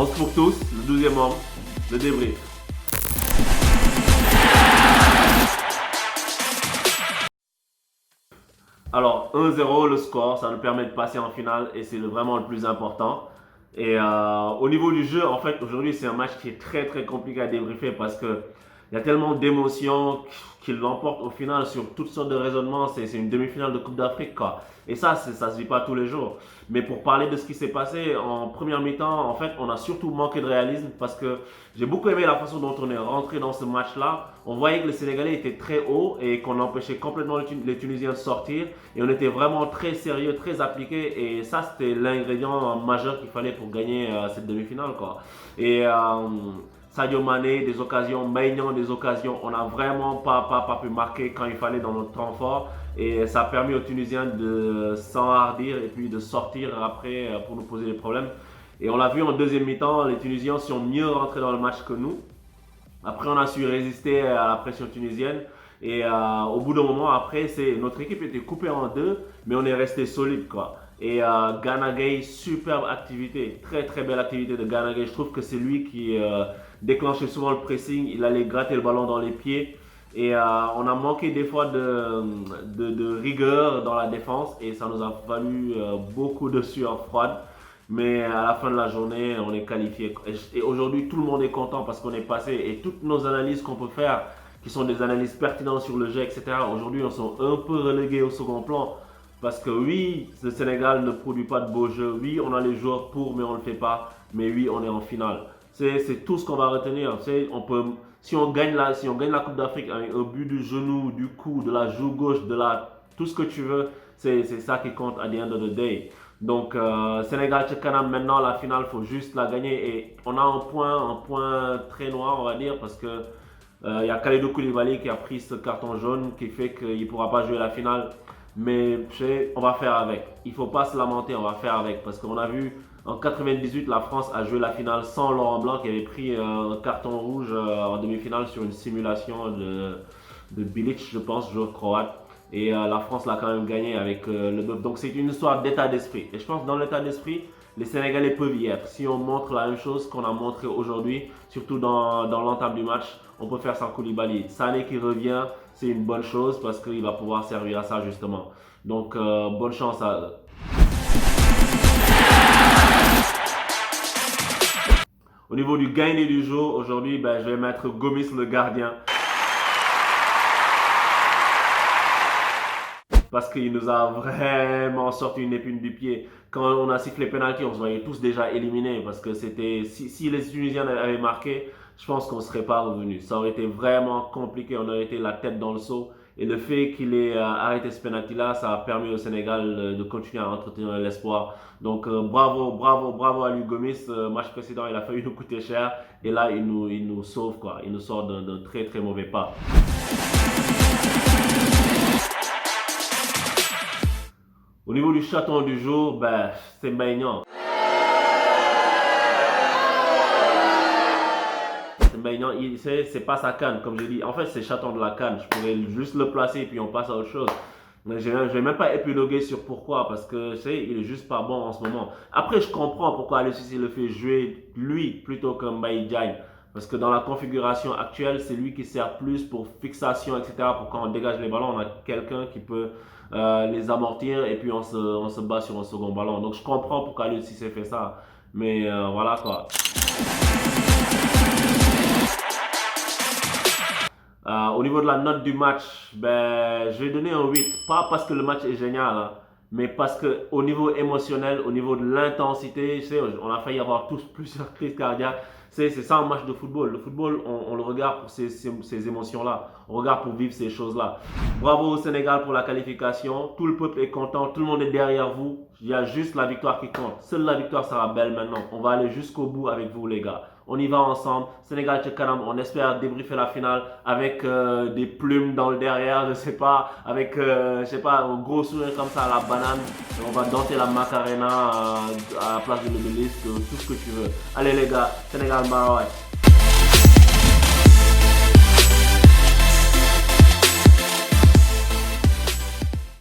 On se pour tous, le 12e membre, le débrief. Alors 1-0 le score, ça nous permet de passer en finale et c'est vraiment le plus important. Et au niveau du jeu, en fait, aujourd'hui c'est un match qui est très très compliqué à débriefer parce que il y a tellement d'émotions qui l'emportent au final sur toutes sortes de raisonnements. C'est une demi-finale de Coupe d'Afrique, quoi. Et ça se vit pas tous les jours. Mais pour parler de ce qui s'est passé en première mi-temps, en fait, on a surtout manqué de réalisme parce que j'ai beaucoup aimé la façon dont on est rentré dans ce match-là. On voyait que les Sénégalais étaient très hauts et qu'on empêchait complètement les Tunisiens de sortir. Et on était vraiment très sérieux, très appliqués. Et ça, c'était l'ingrédient majeur qu'il fallait pour gagner cette demi-finale, quoi. Et Sadio Mané, des occasions, Maignan, des occasions. On n'a vraiment pas pu marquer quand il fallait dans notre temps fort. Et ça a permis aux Tunisiens de s'enhardir et puis de sortir après pour nous poser des problèmes. Et on l'a vu en deuxième mi-temps, les Tunisiens sont mieux rentrés dans le match que nous. Après, on a su résister à la pression tunisienne. Et au bout d'un moment, après, notre équipe était coupée en deux, mais on est resté solide, quoi. Et Gana Gueye, superbe activité, très très belle activité de Gana Gueye. Je trouve que c'est lui qui déclenchait souvent le pressing, il allait gratter le ballon dans les pieds. Et on a manqué des fois de rigueur dans la défense et ça nous a valu beaucoup de sueur froide. Mais à la fin de la journée, on est qualifié. Et aujourd'hui, tout le monde est content parce qu'on est passé. Et toutes nos analyses qu'on peut faire, qui sont des analyses pertinentes sur le jeu, etc., aujourd'hui, on sont un peu relégués au second plan. Parce que oui, le Sénégal ne produit pas de beaux jeux. Oui, on a les joueurs pour, mais on ne le fait pas. Mais oui, on est en finale. C'est tout ce qu'on va retenir. Si on gagne la Coupe d'Afrique avec un but du genou, du cou, de la joue gauche, tout ce que tu veux, c'est ça qui compte à the end of the day. Donc, Sénégal-Tchèque-Canam, maintenant, la finale, il faut juste la gagner. Et on a un point très noir, on va dire, parce que il y a Kalidou Koulibaly qui a pris ce carton jaune qui fait qu'il ne pourra pas jouer la finale. Mais on va faire avec. Il ne faut pas se lamenter, on va faire avec. Parce qu'on a vu en 98, la France a joué la finale sans Laurent Blanc qui avait pris un carton rouge en demi-finale sur une simulation de Bilic, je pense, joueur croate. Et la France l'a quand même gagné avec le bœuf. Donc c'est une histoire d'état d'esprit. Et je pense que dans l'état d'esprit, les Sénégalais peuvent y être. Si on montre la même chose qu'on a montré aujourd'hui, surtout dans l'entame du match, on peut faire sans Koulibaly. Sané qui revient, c'est une bonne chose parce qu'il va pouvoir servir à ça justement. Donc bonne chance à eux. Au niveau du gagné du jour, aujourd'hui, je vais mettre Gomis le gardien. Parce qu'il nous a vraiment sorti une épine du pied. Quand on a sifflé penalty, on se voyait tous déjà éliminés. Parce que si les Tunisiens avaient marqué, je pense qu'on ne serait pas revenu. Ça aurait été vraiment compliqué. On aurait été la tête dans le seau. Et le fait qu'il ait arrêté ce penalty-là, ça a permis au Sénégal de continuer à entretenir l'espoir. Donc bravo à lui Gomis. Match précédent, il a failli nous coûter cher. Et là, il nous sauve, quoi. Il nous sort d'un très très mauvais pas. Au niveau du chaton du jour, c'est Maignan. Maignan, c'est pas sa canne, comme j'ai dit. En fait, c'est chaton de la canne. Je pourrais juste le placer et puis on passe à autre chose. Mais je vais même pas épiloguer sur pourquoi, parce que il est juste pas bon en ce moment. Après, je comprends pourquoi Aliou Cissé le fait jouer lui plutôt que Mbaye Diagne. Parce que dans la configuration actuelle, c'est lui qui sert plus pour fixation, etc. Pour quand on dégage les ballons, on a quelqu'un qui peut les amortir et puis on se bat sur un second ballon. Donc je comprends pourquoi Aliou Cissé fait ça. Mais voilà quoi. Au niveau de la note du match, je vais donner un 8. Pas parce que le match est génial, hein, mais parce qu'au niveau émotionnel, au niveau de l'intensité, on a failli avoir tous plusieurs crises cardiaques. C'est ça un match de football. Le football, on le regarde pour ces émotions-là. On regarde pour vivre ces choses-là. Bravo au Sénégal pour la qualification. Tout le peuple est content. Tout le monde est derrière vous. Il y a juste la victoire qui compte. Seule la victoire sera belle maintenant. On va aller jusqu'au bout avec vous, les gars. On y va ensemble. Sénégal-Tchèque-Canam, on espère débriefer la finale avec des plumes dans le derrière, je sais pas, avec un gros sourire comme ça à la banane. Et on va danser la Macarena à la place de l'obélisque, tout ce que tu veux. Allez les gars, Sénégal-Maroc.